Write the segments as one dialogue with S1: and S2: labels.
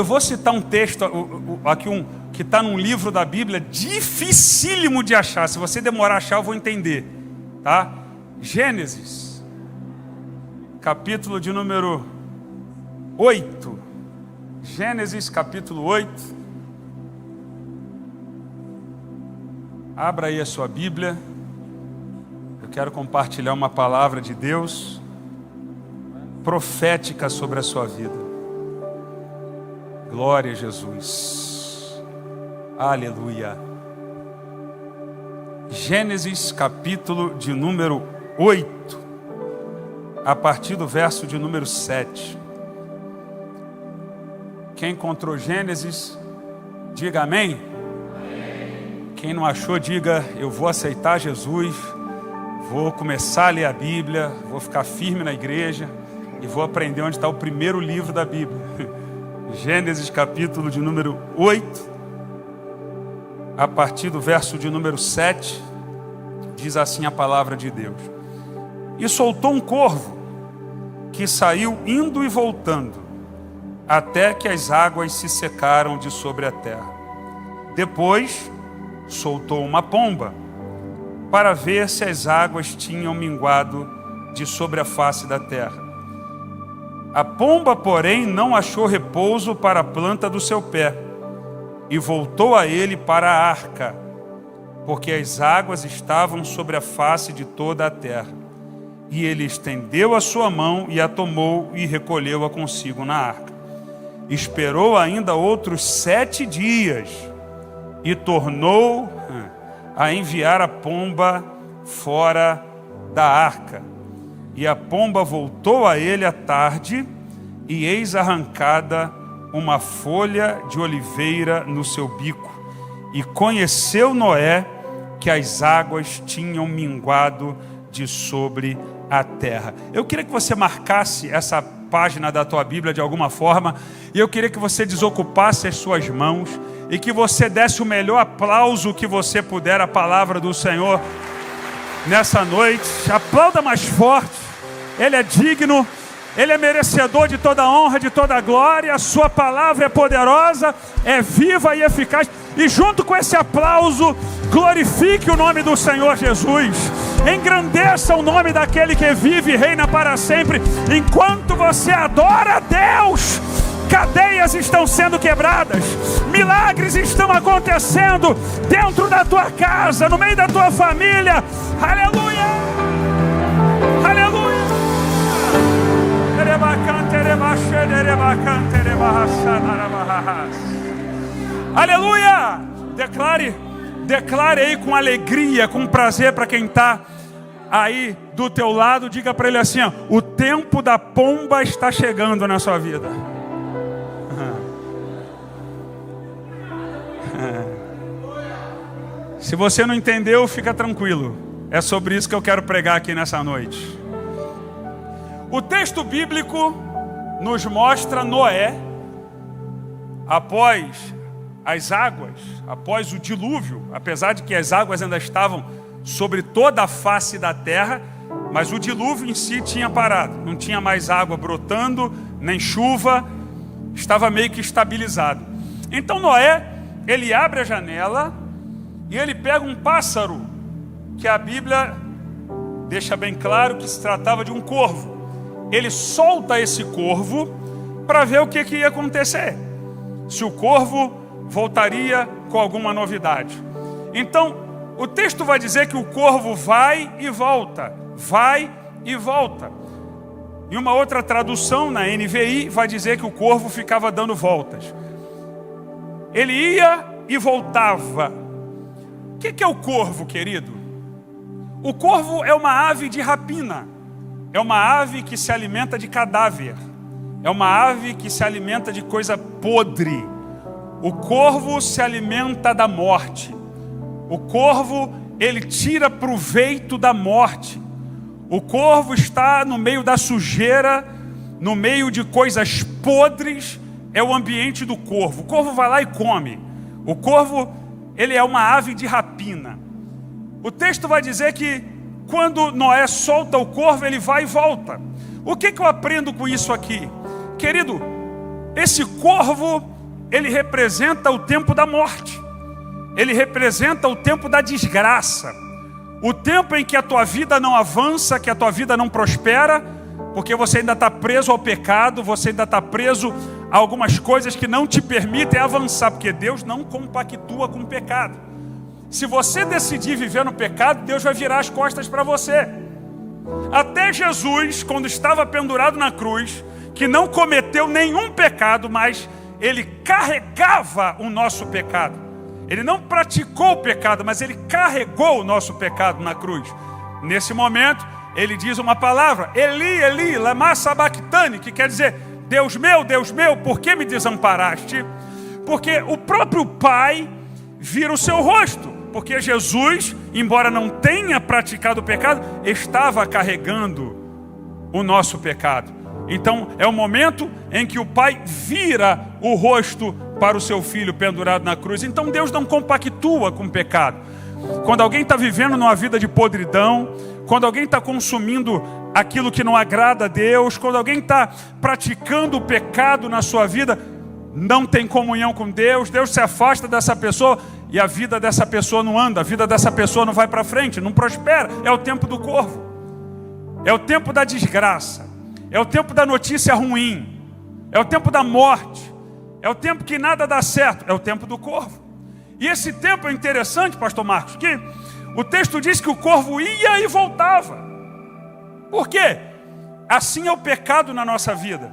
S1: Eu vou citar um texto aqui, que está num livro da Bíblia, dificílimo de achar. Se você demorar a achar, eu vou entender, tá? Gênesis, capítulo de número 8. Gênesis, capítulo 8. Abra aí a sua Bíblia. Eu quero compartilhar uma palavra de Deus profética sobre a sua vida. Glória a Jesus. Aleluia. Gênesis, capítulo de número 8, a partir do verso de número 7. Quem encontrou Gênesis, diga amém. Quem não achou, diga: eu vou aceitar Jesus, vou começar a ler a Bíblia, vou ficar firme na igreja e vou aprender onde está o primeiro livro da Bíblia. Gênesis, capítulo de número 8, a partir do verso de número 7, diz assim a palavra de Deus: E soltou um corvo, que saiu indo e voltando, até que as águas se secaram de sobre a terra. Depois soltou uma pomba, para ver se as águas tinham minguado de sobre a face da terra. A pomba, porém, não achou repouso para a planta do seu pé, e voltou a ele para a arca, porque as águas estavam sobre a face de toda a terra. E ele estendeu a sua mão e a tomou e recolheu-a consigo na arca. Esperou ainda outros 7 dias e tornou a enviar a pomba fora da arca. E a pomba voltou a ele à tarde, e eis arrancada uma folha de oliveira no seu bico. E conheceu Noé que as águas tinham minguado de sobre a terra. Eu queria que você marcasse essa página da tua Bíblia de alguma forma, e eu queria que você desocupasse as suas mãos, e que você desse o melhor aplauso que você puder à palavra do Senhor nessa noite. Aplauda mais forte. Ele é digno, Ele é merecedor de toda honra, de toda glória. A sua palavra é poderosa, é viva e eficaz. E junto com esse aplauso, glorifique o nome do Senhor Jesus. Engrandeça o nome daquele que vive e reina para sempre. Enquanto você adora a Deus, cadeias estão sendo quebradas, milagres estão acontecendo dentro da tua casa, no meio da tua família. Aleluia! Aleluia! Aleluia! Declare aí com alegria, com prazer para quem está aí do teu lado. Diga para ele assim: ó, o tempo da pomba está chegando na sua vida. Se você não entendeu, fica tranquilo. É sobre isso que eu quero pregar aqui nessa noite. O texto bíblico nos mostra Noé, após as águas, após o dilúvio, apesar de que as águas ainda estavam sobre toda a face da terra, mas o dilúvio em si tinha parado. Não tinha mais água brotando, nem chuva, estava meio que estabilizado. Então Noé, ele abre a janela e ele pega um pássaro, que a Bíblia deixa bem claro que se tratava de um corvo. Ele solta esse corvo para ver o que ia acontecer, se o corvo voltaria com alguma novidade. Então, o texto vai dizer que o corvo vai e volta, vai e volta. E uma outra tradução, na NVI, vai dizer que o corvo ficava dando voltas. Ele ia e voltava. O que é o corvo, querido? O corvo é uma ave de rapina. É uma ave que se alimenta de cadáver. É uma ave que se alimenta de coisa podre. O corvo se alimenta da morte. O corvo, ele tira proveito da morte. O corvo está no meio da sujeira, no meio de coisas podres. É o ambiente do corvo. O corvo vai lá e come. O corvo, ele é uma ave de rapina. O texto vai dizer que quando Noé solta o corvo, ele vai e volta. O que eu aprendo com isso aqui? Querido, esse corvo ele representa o tempo da morte. Ele representa o tempo da desgraça. O tempo em que a tua vida não avança, que a tua vida não prospera, porque você ainda está preso ao pecado, você ainda está preso a algumas coisas que não te permitem avançar, porque Deus não compactua com o pecado. Se você decidir viver no pecado, Deus vai virar as costas para você. Até Jesus, quando estava pendurado na cruz, que não cometeu nenhum pecado, mas ele carregava o nosso pecado. Ele não praticou o pecado, mas ele carregou o nosso pecado na cruz. Nesse momento, ele diz uma palavra, Eli, Eli, lama sabachthani, que quer dizer, Deus meu, por que me desamparaste? Porque o próprio Pai vira o seu rosto. Porque Jesus, embora não tenha praticado o pecado, estava carregando o nosso pecado. Então é o momento em que o Pai vira o rosto para o seu filho pendurado na cruz. Então Deus não compactua com o pecado. Quando alguém está vivendo numa vida de podridão, quando alguém está consumindo aquilo que não agrada a Deus, quando alguém está praticando o pecado na sua vida, não tem comunhão com Deus, Deus se afasta dessa pessoa e a vida dessa pessoa não anda, a vida dessa pessoa não vai para frente, não prospera. É o tempo do corvo, é o tempo da desgraça, é o tempo da notícia ruim, é o tempo da morte, é o tempo que nada dá certo, é o tempo do corvo. E esse tempo é interessante, pastor Marcos, que o texto diz que o corvo ia e voltava. Por quê? Assim é o pecado na nossa vida.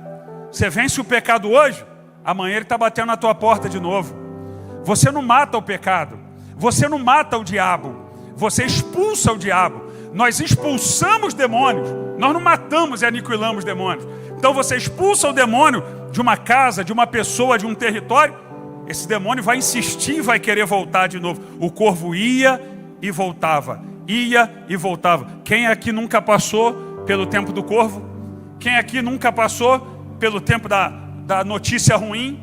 S1: Você vence o pecado hoje, amanhã ele está batendo na tua porta de novo. Você não mata o pecado, você não mata o diabo, você expulsa o diabo. Nós expulsamos demônios, nós não matamos e aniquilamos demônios. Então você expulsa o demônio de uma casa, de uma pessoa, de um território, esse demônio vai insistir e vai querer voltar de novo. O corvo ia e voltava, ia e voltava. Quem aqui nunca passou pelo tempo do corvo? Quem aqui nunca passou pelo tempo da notícia ruim?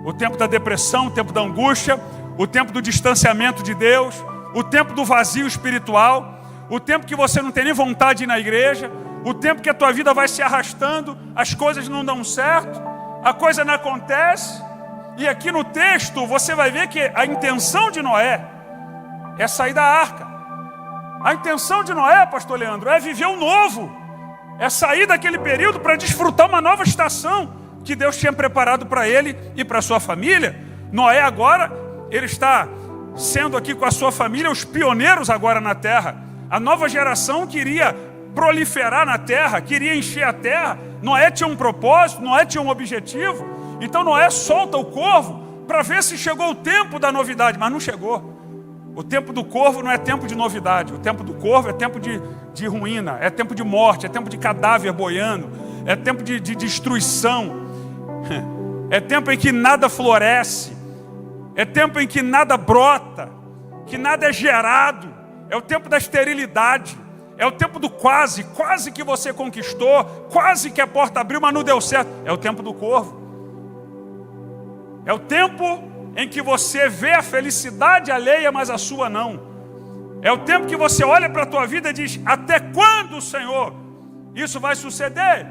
S1: O tempo da depressão, o tempo da angústia, o tempo do distanciamento de Deus, o tempo do vazio espiritual, o tempo que você não tem nem vontade de ir na igreja, o tempo que a tua vida vai se arrastando, as coisas não dão certo, a coisa não acontece. E aqui no texto você vai ver que a intenção de Noé é sair da arca. A intenção de Noé, pastor Leandro, é viver o novo, é sair daquele período para desfrutar uma nova estação que Deus tinha preparado para ele e para a sua família. Noé agora, ele está sendo aqui com a sua família os pioneiros agora na terra. A nova geração queria proliferar na terra, queria encher a terra. Noé tinha um propósito, Noé tinha um objetivo. Então Noé solta o corvo para ver se chegou o tempo da novidade, mas não chegou. O tempo do corvo não é tempo de novidade, o tempo do corvo é tempo de ruína, é tempo de morte, é tempo de cadáver boiando, é tempo de destruição, é tempo em que nada floresce, é tempo em que nada brota, que nada é gerado, é o tempo da esterilidade, é o tempo do quase que você conquistou, quase que a porta abriu, mas não deu certo, é o tempo do corvo. É o tempo em que você vê a felicidade alheia, mas a sua não. É o tempo que você olha para a tua vida e diz, até quando, Senhor, isso vai suceder?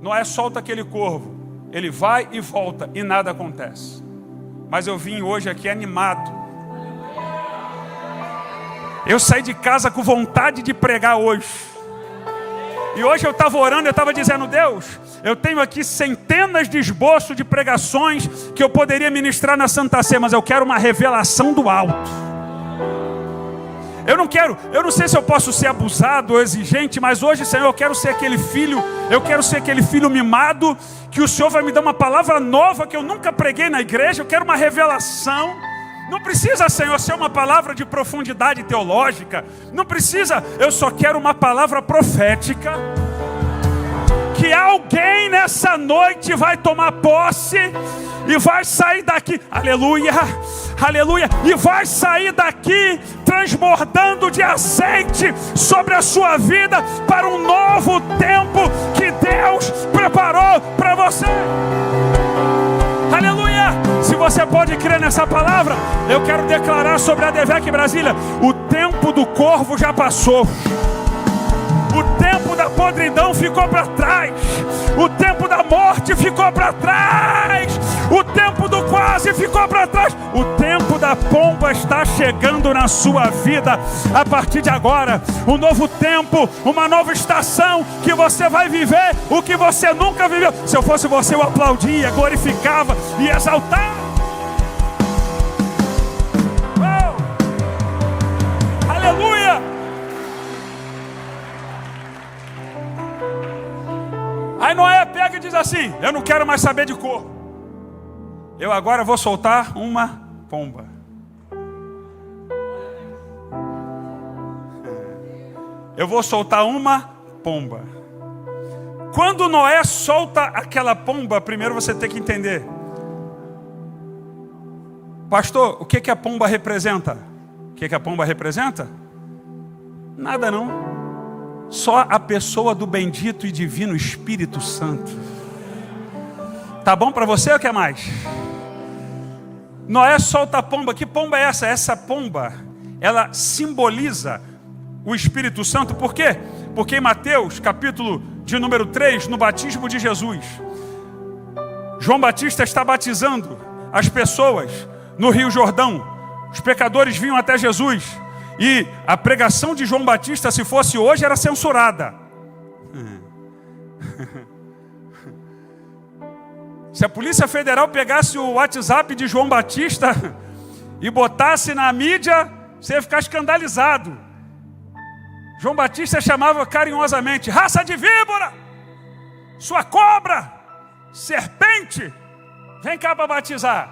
S1: Noé solta aquele corvo, ele vai e volta e nada acontece. Mas eu vim hoje aqui animado. Eu saí de casa com vontade de pregar hoje. E hoje eu estava orando, eu estava dizendo, Deus, eu tenho aqui centenas de esboços de pregações que eu poderia ministrar na Santa Ceia, mas eu quero uma revelação do alto. Eu não sei se eu posso ser abusado ou exigente, mas hoje, Senhor, eu quero ser aquele filho mimado, que o Senhor vai me dar uma palavra nova que eu nunca preguei na igreja, eu quero uma revelação. Não precisa, Senhor, ser uma palavra de profundidade teológica. Não precisa, eu só quero uma palavra profética. Que alguém nessa noite vai tomar posse e vai sair daqui, aleluia, aleluia, e vai sair daqui transbordando de azeite sobre a sua vida para um novo tempo que Deus preparou para você. Aleluia! Se você pode crer nessa palavra, eu quero declarar sobre a DVEC Brasília: o tempo do corvo já passou. O tempo da podridão ficou para trás. O tempo da morte ficou para trás. O tempo se ficou para trás, o tempo da pomba está chegando na sua vida. A partir de agora, um novo tempo, uma nova estação, que você vai viver o que você nunca viveu. Se eu fosse você, eu aplaudia, glorificava e exaltava. Oh! Aleluia! Aí Noé pega e diz assim: eu não quero mais saber de cor. Eu agora vou soltar uma pomba. Eu vou soltar uma pomba. Quando Noé solta aquela pomba, primeiro você tem que entender. Pastor, o que a pomba representa? O que a pomba representa? Nada não. Só a pessoa do bendito e divino Espírito Santo. Tá bom para você ou quer mais? Noé solta a pomba. Que pomba é essa? Essa pomba, ela simboliza o Espírito Santo. Por quê? Porque em Mateus, capítulo de número 3, no batismo de Jesus, João Batista está batizando as pessoas no Rio Jordão. Os pecadores vinham até Jesus. E a pregação de João Batista, se fosse hoje, era censurada. Se a Polícia Federal pegasse o WhatsApp de João Batista e botasse na mídia, você ia ficar escandalizado. João Batista chamava carinhosamente: raça de víbora, sua cobra, serpente, vem cá para batizar.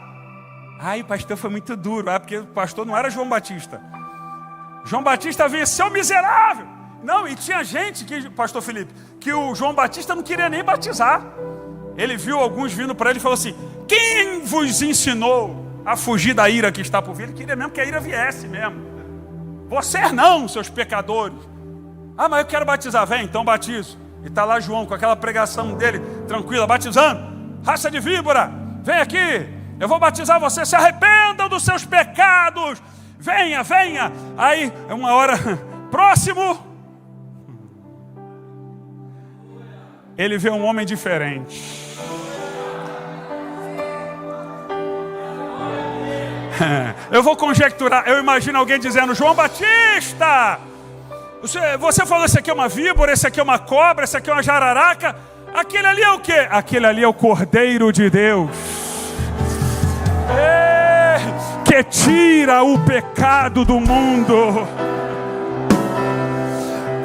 S1: Ai, o pastor foi muito duro, porque o pastor não era João Batista. João Batista vinha: seu miserável. Não, e tinha gente, pastor Felipe, que o João Batista não queria nem batizar. Ele viu alguns vindo para ele e falou assim: quem vos ensinou a fugir da ira que está por vir? Ele queria mesmo que a ira viesse mesmo. Vocês não, seus pecadores. Ah, mas eu quero batizar. Vem, então batizo. E está lá João com aquela pregação dele, tranquila, batizando. Raça de víbora, vem aqui, eu vou batizar você, se arrependam dos seus pecados. Venha, venha. Aí, uma hora, próximo, ele vê um homem diferente. Eu vou conjecturar, eu imagino alguém dizendo: João Batista, você falou esse aqui é uma víbora, esse aqui é uma cobra, esse aqui é uma jararaca. Aquele ali é o quê? Aquele ali é o Cordeiro de Deus, que tira o pecado do mundo.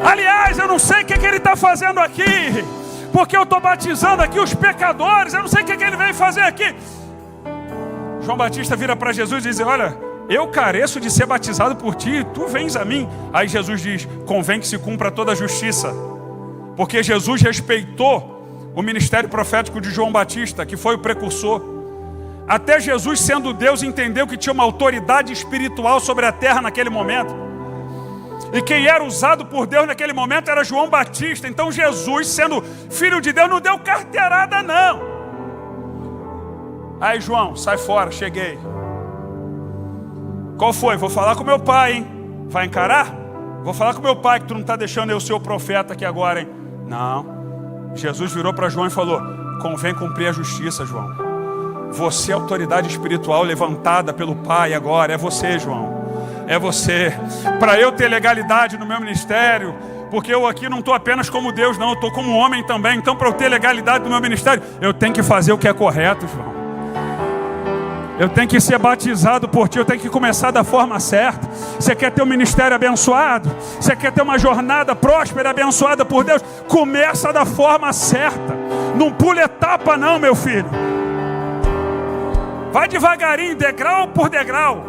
S1: Aliás, eu não sei o que ele está fazendo aqui, porque eu estou batizando aqui os pecadores. Eu não sei o que ele veio fazer aqui. João Batista vira para Jesus e diz: olha, eu careço de ser batizado por ti, e tu vens a mim. Aí Jesus diz: convém que se cumpra toda a justiça. Porque Jesus respeitou o ministério profético de João Batista, que foi o precursor. Até Jesus, sendo Deus, entendeu que tinha uma autoridade espiritual sobre a terra naquele momento. E quem era usado por Deus naquele momento era João Batista. Então Jesus, sendo filho de Deus, não deu carteirada não. Aí João, sai fora, cheguei. Qual foi? Vou falar com meu pai, hein? Vai encarar? Vou falar com meu pai, que tu não está deixando eu ser o profeta aqui agora, hein? Não. Jesus virou para João e falou: convém cumprir a justiça, João. Você é a autoridade espiritual levantada pelo Pai agora. É você, João. É você. Para eu ter legalidade no meu ministério, porque eu aqui não estou apenas como Deus, não. Eu estou como homem também. Então, para eu ter legalidade no meu ministério, eu tenho que fazer o que é correto, João. Eu tenho que ser batizado por ti. Eu tenho que começar da forma certa. Você quer ter um ministério abençoado? Você quer ter uma jornada próspera, abençoada por Deus? Começa da forma certa. Não pula etapa não, meu filho. Vai devagarinho, degrau por degrau.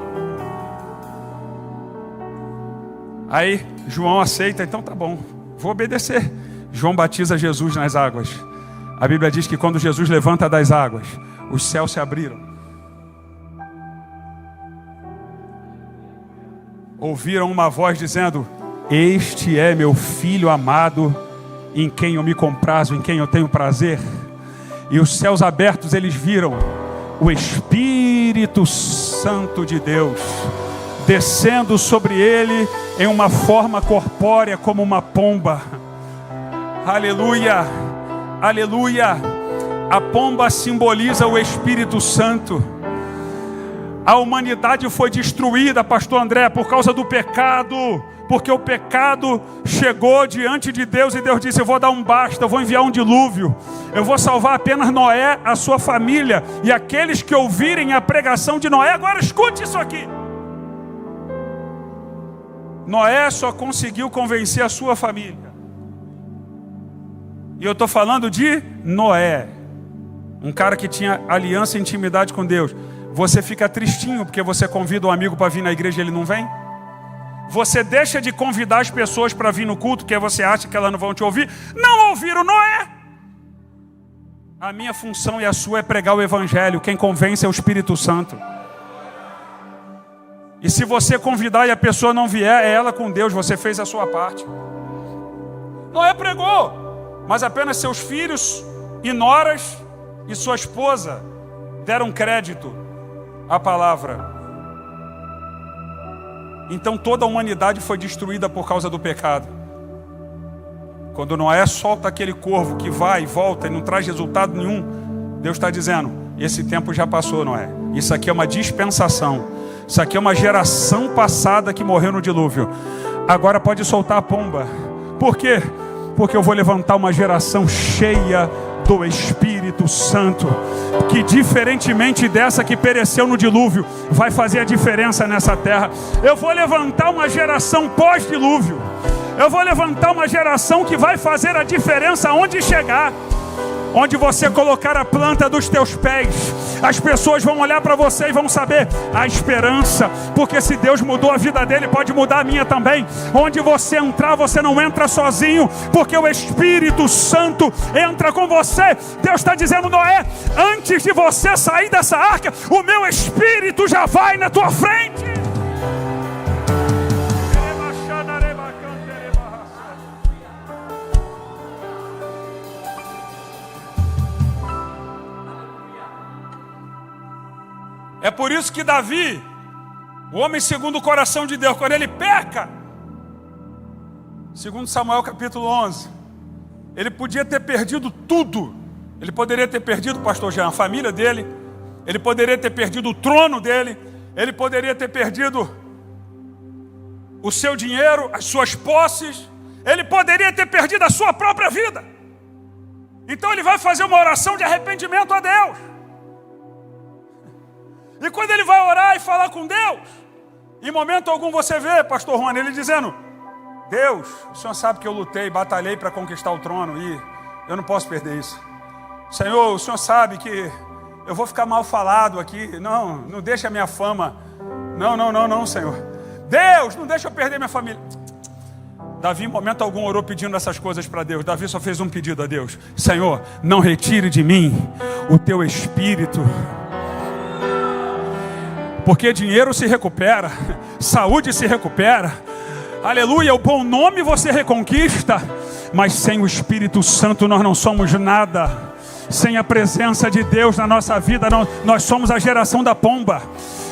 S1: Aí João aceita: então tá bom, vou obedecer. João batiza Jesus nas águas. A Bíblia diz que quando Jesus levanta das águas, os céus se abriram. Ouviram uma voz dizendo: este é meu filho amado, em quem eu me comprazo, em quem eu tenho prazer. E os céus abertos, eles viram o Espírito Santo de Deus descendo sobre ele em uma forma corpórea como uma pomba. Aleluia, aleluia. A pomba simboliza o Espírito Santo. A humanidade foi destruída, pastor André, por causa do pecado. Porque o pecado chegou diante de Deus e Deus disse: eu vou dar um basta, eu vou enviar um dilúvio. Eu vou salvar apenas Noé, a sua família e aqueles que ouvirem a pregação de Noé. Agora escute isso aqui. Noé só conseguiu convencer a sua família. E eu estou falando de Noé, um cara que tinha aliança e intimidade com Deus. Você fica tristinho porque você convida um amigo para vir na igreja e ele não vem? Você deixa de convidar as pessoas para vir no culto porque você acha que elas não vão te ouvir? Não ouviram Noé. A minha função e a sua é pregar o evangelho. Quem convence é o Espírito Santo. E se você convidar e a pessoa não vier, é ela com Deus. Você fez a sua parte. Noé pregou, mas apenas seus filhos e noras e sua esposa deram crédito à palavra. Então toda a humanidade foi destruída por causa do pecado. Quando Noé solta aquele corvo que vai e volta e não traz resultado nenhum, Deus está dizendo: esse tempo já passou, Noé. Isso aqui é uma dispensação. Isso aqui é uma geração passada que morreu no dilúvio. Agora pode soltar a pomba. Por quê? Porque eu vou levantar uma geração cheia do Espírito Santo, que diferentemente dessa que pereceu no dilúvio, vai fazer a diferença nessa terra. Eu vou levantar uma geração pós-dilúvio. Eu vou levantar uma geração que vai fazer a diferença onde chegar. Onde você colocar a planta dos teus pés, as pessoas vão olhar para você e vão saber a esperança, porque se Deus mudou a vida dele, pode mudar a minha também. Onde você entrar, você não entra sozinho, porque o Espírito Santo entra com você. Deus está dizendo: Noé, antes de você sair dessa arca, o meu Espírito já vai na tua frente. É por isso que Davi, o homem segundo o coração de Deus, quando ele peca, segundo Samuel capítulo 11, ele podia ter perdido tudo. Ele poderia ter perdido, pastor Jean, a família dele. Ele poderia ter perdido o trono dele. Ele poderia ter perdido o seu dinheiro, as suas posses. Ele poderia ter perdido a sua própria vida. Então ele vai fazer uma oração de arrependimento a Deus. E quando ele vai orar e falar com Deus, em momento algum você vê, pastor Juan, ele dizendo: Deus, o Senhor sabe que eu lutei, batalhei para conquistar o trono e eu não posso perder isso. Senhor, o Senhor sabe que eu vou ficar mal falado aqui. Não deixa a minha fama. Não, Senhor. Deus, não deixa eu perder minha família. Davi em momento algum orou pedindo essas coisas para Deus. Davi só fez um pedido a Deus: Senhor, não retire de mim o teu Espírito. Porque dinheiro se recupera, saúde se recupera, aleluia, o bom nome você reconquista, mas sem o Espírito Santo nós não somos nada. Sem a presença de Deus na nossa vida, nós somos a geração da pomba.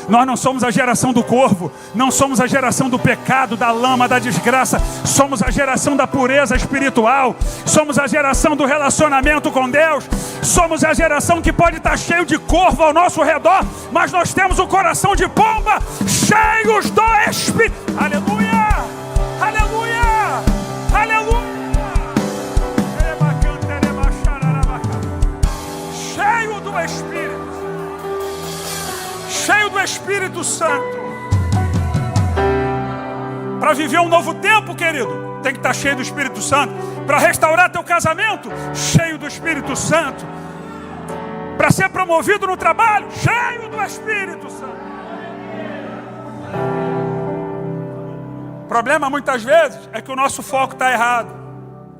S1: Nós não somos a geração do corvo, não somos a geração do pecado, da lama, da desgraça. Somos a geração da pureza espiritual. Somos a geração do relacionamento com Deus. Somos a geração que pode estar cheio de corvo ao nosso redor, mas nós temos o coração de pomba, cheios do Espírito. Aleluia! Aleluia! Aleluia! Cheio do Espírito. Cheio do Espírito Santo. Para viver um novo tempo, querido, tem que estar cheio do Espírito Santo. Para restaurar teu casamento, cheio do Espírito Santo. Para ser promovido no trabalho, cheio do Espírito Santo. O problema muitas vezes é que o nosso foco está errado.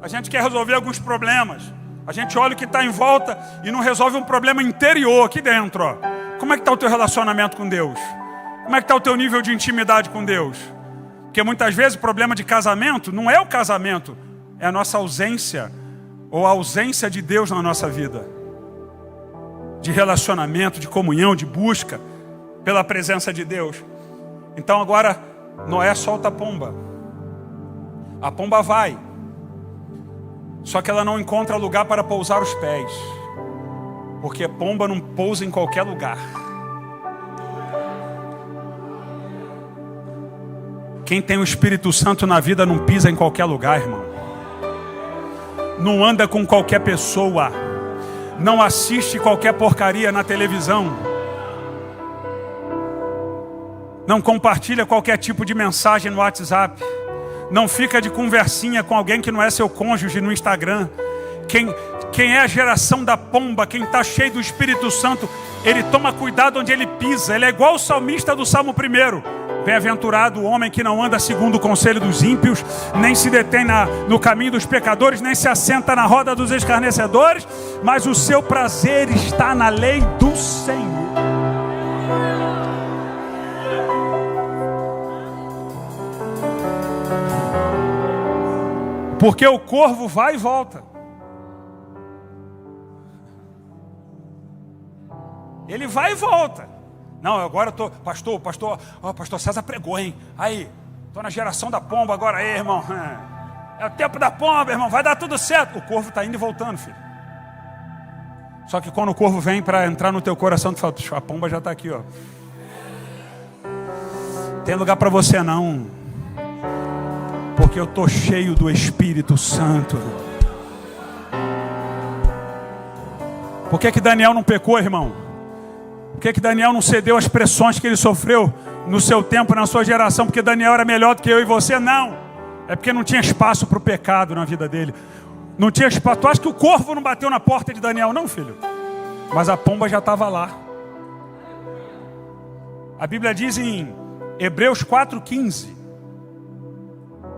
S1: A gente quer resolver alguns problemas. A gente olha o que está em volta e não resolve um problema interior aqui dentro, ó. Como é que está o teu relacionamento com Deus? Como é que está o teu nível de intimidade com Deus? Porque muitas vezes o problema de casamento não é o casamento, é a nossa ausência, ou a ausência de Deus na nossa vida. De relacionamento, de comunhão, de busca pela presença de Deus. Então agora Noé solta a pomba. A pomba vai. Só que ela não encontra lugar para pousar os pés. Porque pomba não pousa em qualquer lugar. Quem tem o Espírito Santo na vida não pisa em qualquer lugar, irmão. Não anda com qualquer pessoa. Não assiste qualquer porcaria na televisão. Não compartilha qualquer tipo de mensagem no WhatsApp. Não fica de conversinha com alguém que não é seu cônjuge no Instagram. Quem é a geração da pomba, quem está cheio do Espírito Santo, ele toma cuidado onde ele pisa. Ele é igual o salmista do Salmo 1. Bem-aventurado o homem que não anda segundo o conselho dos ímpios, nem se detém no caminho dos pecadores, nem se assenta na roda dos escarnecedores, mas o seu prazer está na lei do Senhor. Porque o corvo vai e volta. Ele vai e volta. Não, agora eu tô, pastor César pregou, hein? Aí, tô na geração da pomba agora aí, irmão. É o tempo da pomba, irmão, vai dar tudo certo. O corvo está indo e voltando, filho. Só que quando o corvo vem para entrar no teu coração, tu fala, a pomba já está aqui, ó. Tem lugar para você não. Porque eu tô cheio do Espírito Santo. Por que Daniel não pecou, irmão? Por que Daniel não cedeu às pressões que ele sofreu no seu tempo, na sua geração? Porque Daniel era melhor do que eu e você? Não. É porque não tinha espaço para o pecado na vida dele. Não tinha espaço. Tu acha que o corvo não bateu na porta de Daniel? Não, filho. Mas a pomba já estava lá. A Bíblia diz em Hebreus 4,15.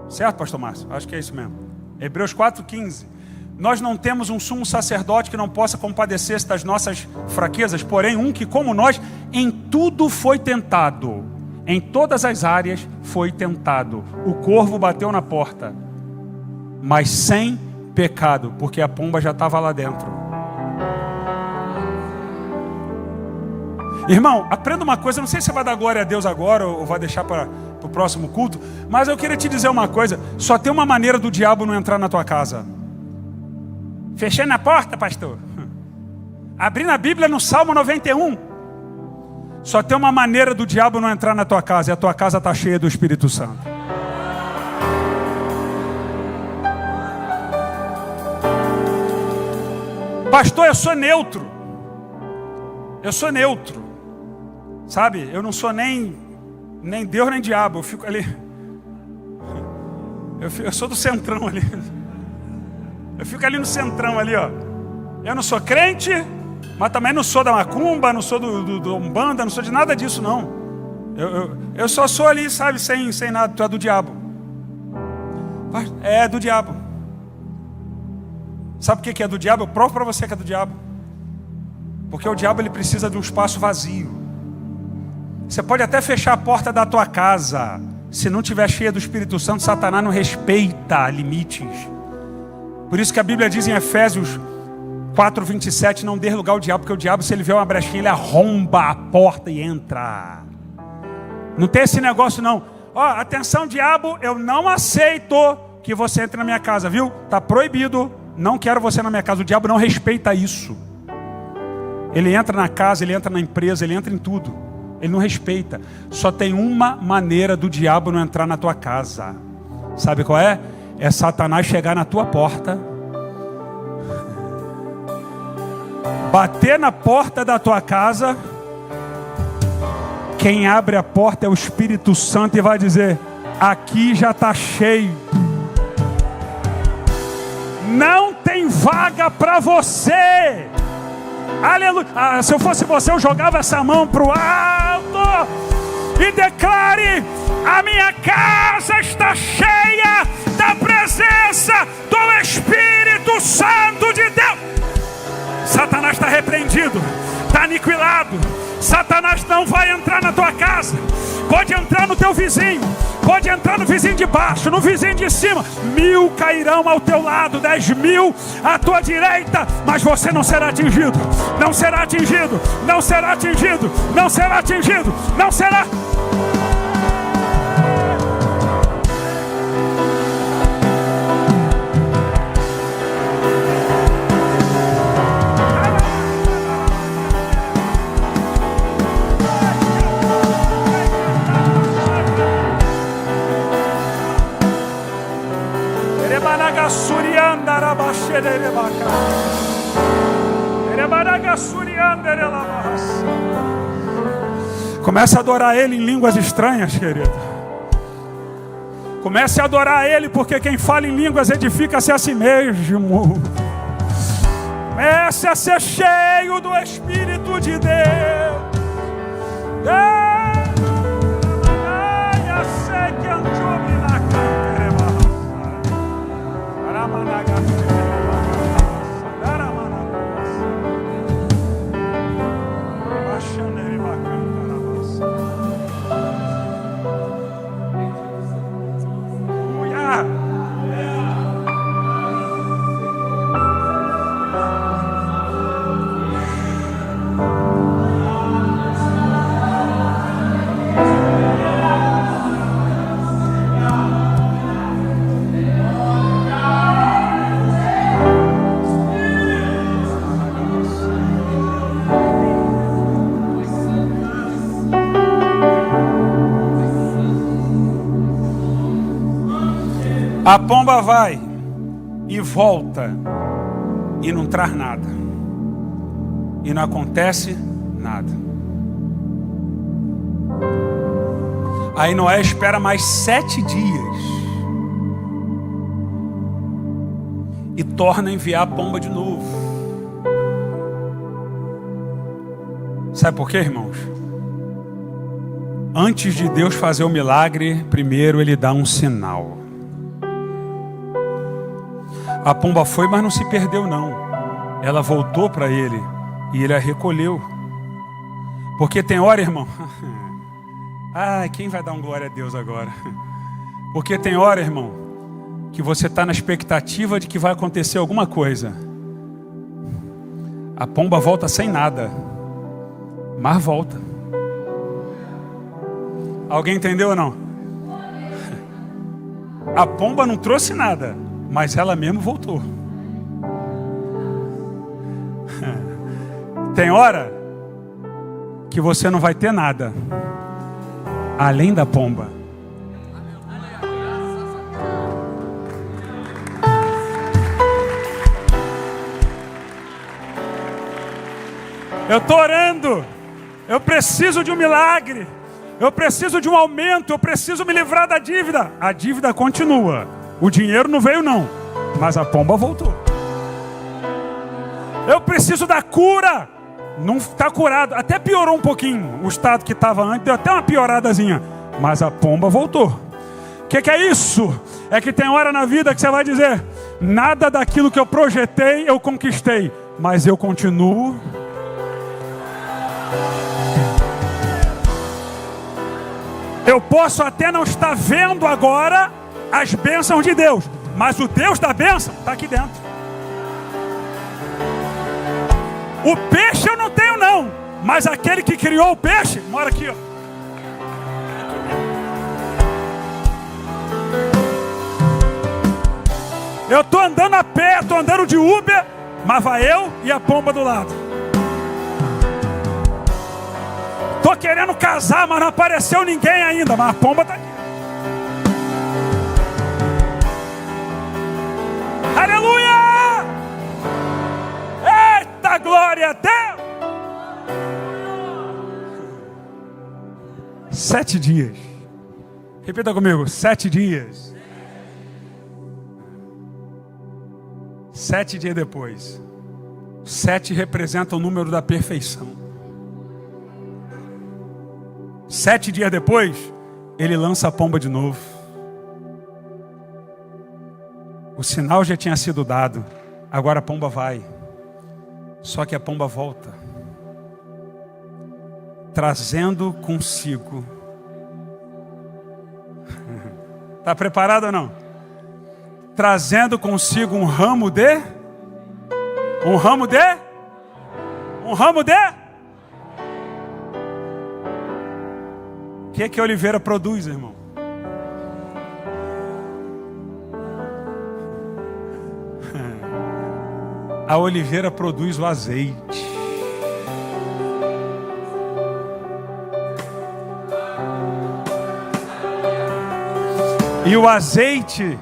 S1: Certo, pastor Márcio? Acho que é isso mesmo. Hebreus 4,15. Nós não temos um sumo sacerdote que não possa compadecer-se das nossas fraquezas, porém um que, como nós, em tudo foi tentado. Em todas as áreas foi tentado. O corvo bateu na porta, mas sem pecado, porque a pomba já estava lá dentro. Irmão, aprenda uma coisa, não sei se você vai dar glória a Deus agora ou vai deixar para o próximo culto, mas eu queria te dizer uma coisa, só tem uma maneira do diabo não entrar na tua casa. Fechando a porta, pastor. Abrindo a Bíblia no Salmo 91. Só tem uma maneira do diabo não entrar na tua casa, e a tua casa está cheia do Espírito Santo. Pastor, eu sou neutro. Eu sou neutro. Sabe? Eu não sou nem Deus nem diabo. Eu fico ali. Eu sou do centrão ali. Eu fico ali no centrão ali, ó. Eu não sou crente, mas também não sou da macumba, não sou do umbanda, não sou de nada disso, não. Eu só sou ali, sabe, sem nada. Tu é do diabo. É do diabo. Sabe por que é do diabo? Eu provo para você que é do diabo. Porque o diabo ele precisa de um espaço vazio. Você pode até fechar a porta da tua casa. Se não estiver cheia do Espírito Santo, Satanás não respeita limites. Por isso que a Bíblia diz em Efésios 4:27, não dê lugar ao diabo, porque o diabo, se ele vê uma brechinha, ele arromba a porta e entra. Não tem esse negócio não. Ó, atenção diabo, eu não aceito que você entre na minha casa, viu? Está proibido, não quero você na minha casa. O diabo não respeita isso. Ele entra na casa, ele entra na empresa, ele entra em tudo. Ele não respeita. Só tem uma maneira do diabo não entrar na tua casa. Sabe qual é? É Satanás chegar na tua porta, bater na porta da tua casa. Quem abre a porta é o Espírito Santo e vai dizer: aqui já está cheio, não tem vaga para você. Aleluia. Se eu fosse você, eu jogava essa mão para o alto e declare: a minha casa está cheia da presença do Espírito Santo de Deus. Satanás está repreendido, está aniquilado. Satanás não vai entrar na tua casa. Pode entrar no teu vizinho, pode entrar no vizinho de baixo, no vizinho de cima. 1000 cairão ao teu lado, 10.000 à tua direita, mas você não será atingido. Não será atingido, não será atingido, não será atingido, não será. Comece a adorar Ele em línguas estranhas, querido. Comece a adorar Ele, porque quem fala em línguas edifica-se a si mesmo. Comece a ser cheio do Espírito de Deus. A pomba vai e volta e não traz nada. E não acontece nada. Aí Noé espera mais 7 dias. E torna a enviar a pomba de novo. Sabe por quê, irmãos? Antes de Deus fazer o milagre, primeiro Ele dá um sinal. A pomba foi, mas não se perdeu não. Ela voltou para ele e ele a recolheu. Porque tem hora, irmão. Ai, quem vai dar um glória a Deus agora? Porque tem hora, irmão, que você está na expectativa de que vai acontecer alguma coisa. A pomba volta sem nada, mas volta. Alguém entendeu ou não? A pomba não trouxe nada, mas ela mesmo voltou. Tem hora que você não vai ter nada além da pomba. Eu estou orando. Eu preciso de um milagre. Eu preciso de um aumento. Eu preciso me livrar da dívida. A dívida continua. O dinheiro não veio não, mas a pomba voltou. Eu preciso da cura. Não está curado. Até piorou um pouquinho. O estado que estava antes deu até uma pioradazinha. Mas a pomba voltou. O que é isso? É que tem hora na vida que você vai dizer: nada daquilo que eu projetei eu conquistei, mas eu continuo. Eu posso até não estar vendo agora as bênçãos de Deus, mas o Deus da bênção está aqui dentro. O peixe eu não tenho não, mas aquele que criou o peixe mora aqui, ó. Eu estou andando a pé, estou andando de Uber, mas vai eu e a pomba do lado. Estou querendo casar, mas não apareceu ninguém ainda, mas a pomba está aqui. Aleluia! Eita, glória a Deus! 7 dias. Repita comigo, 7 dias. 7 dias depois. 7 representa o número da perfeição. 7 dias depois, ele lança a pomba de novo. O sinal já tinha sido dado. Agora a pomba vai. Só que a pomba volta, trazendo consigo. Está preparado ou não? Trazendo consigo um ramo de? Um ramo de? Um ramo de? O que a oliveira produz, irmão? A oliveira produz o azeite. E o azeite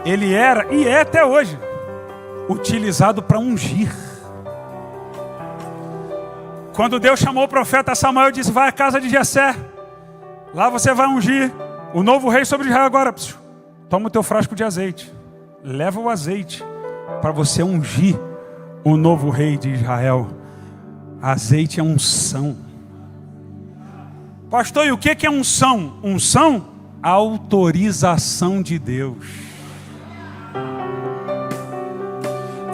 S1: ele era e é até hoje utilizado para ungir. Quando Deus chamou o profeta Samuel e disse: vai à casa de Jessé, lá você vai ungir o novo rei sobre Israel. Agora, toma o teu frasco de azeite, leva o azeite para você ungir o novo rei de Israel. Azeite é unção. Pastor, e o que é unção? Unção, autorização de Deus.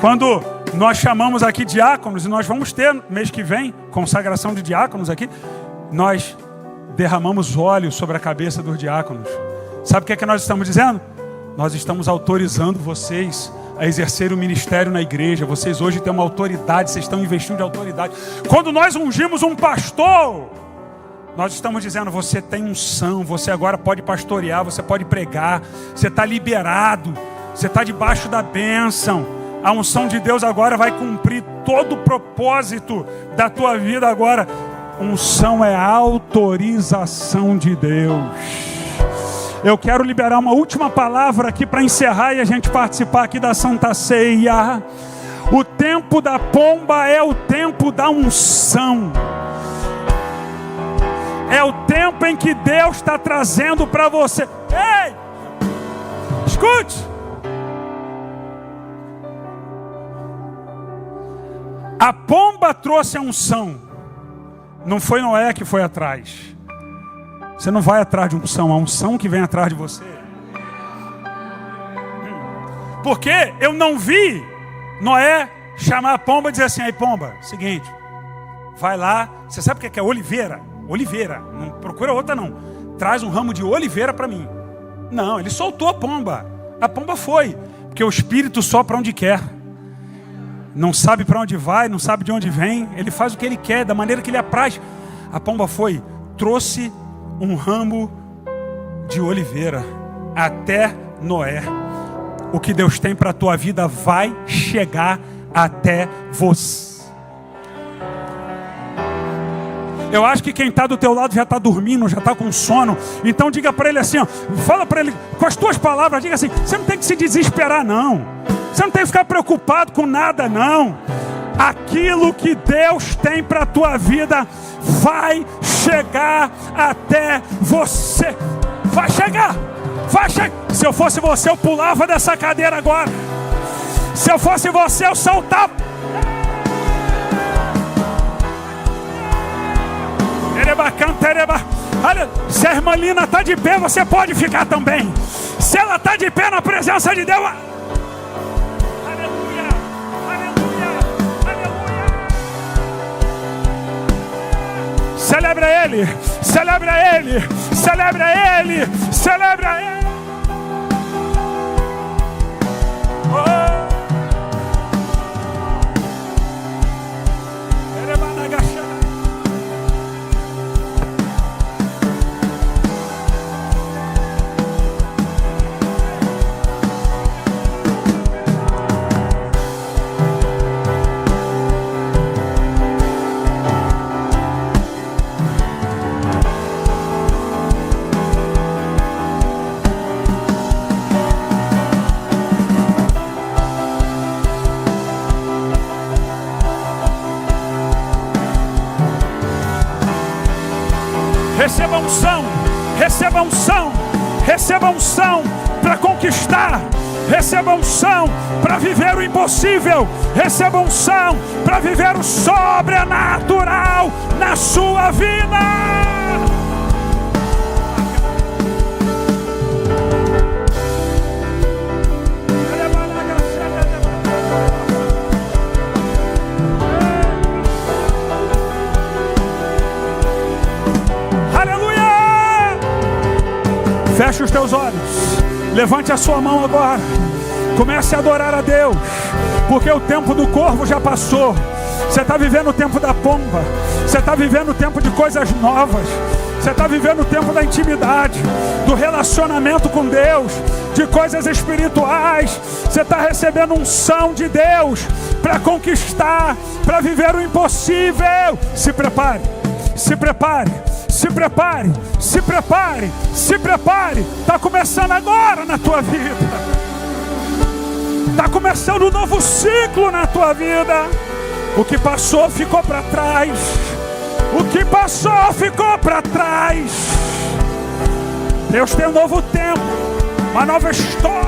S1: Quando nós chamamos aqui diáconos, e nós vamos ter mês que vem consagração de diáconos aqui, nós derramamos óleo sobre a cabeça dos diáconos. Sabe o que é que nós estamos dizendo? Nós estamos autorizando vocês a exercer o ministério na igreja. Vocês hoje têm uma autoridade, vocês estão investindo de autoridade. Quando nós ungimos um pastor, nós estamos dizendo: você tem unção, você agora pode pastorear, você pode pregar, você está liberado, você está debaixo da bênção. A unção de Deus agora vai cumprir todo o propósito da tua vida agora. Unção é autorização de Deus. Eu quero liberar uma última palavra aqui para encerrar e a gente participar aqui da Santa Ceia. O tempo da pomba é o tempo da unção. É o tempo em que Deus está trazendo para você. Ei! Escute! A pomba trouxe a unção. Não foi Noé que foi atrás. Você não vai atrás de unção, a unção que vem atrás de você. Porque eu não vi Noé chamar a pomba e dizer assim: aí pomba, seguinte, vai lá, você sabe o que é oliveira? Oliveira, não procura outra não. Traz um ramo de oliveira para mim. Não, ele soltou a pomba foi, porque o Espírito sopra onde quer. Não sabe para onde vai, não sabe de onde vem. Ele faz o que ele quer, da maneira que ele apraz. A pomba foi, trouxe um ramo de oliveira até Noé. O que Deus tem para a tua vida vai chegar até você. Eu acho que quem está do teu lado já está dormindo, já está com sono. Então diga para ele assim, ó, fala para ele com as tuas palavras, diga assim: você não tem que se desesperar não. Você não tem que ficar preocupado com nada não. Aquilo que Deus tem para a tua vida vai chegar até você. Vai chegar. Vai chegar. Se eu fosse você, eu pulava dessa cadeira agora. Se eu fosse você, eu saltava. Olha, se a irmã Lina está de pé, você pode ficar também. Se ela está de pé na presença de Deus, aleluia, aleluia, aleluia. Celebra Ele, celebra Ele, celebra Ele, celebra Ele. Oh. Receba unção, receba unção, receba unção para conquistar, receba unção para viver o impossível, receba unção para viver o sobrenatural na sua vida. Feche os teus olhos, levante a sua mão agora, comece a adorar a Deus, porque o tempo do corvo já passou. Você está vivendo o tempo da pomba, você está vivendo o tempo de coisas novas, você está vivendo o tempo da intimidade, do relacionamento com Deus, de coisas espirituais. Você está recebendo unção de Deus para conquistar, para viver o impossível. Se prepare, se prepare. Se prepare, se prepare, se prepare. Está começando agora na tua vida. Está começando um novo ciclo na tua vida. O que passou ficou para trás. O que passou ficou para trás. Deus tem um novo tempo, uma nova história.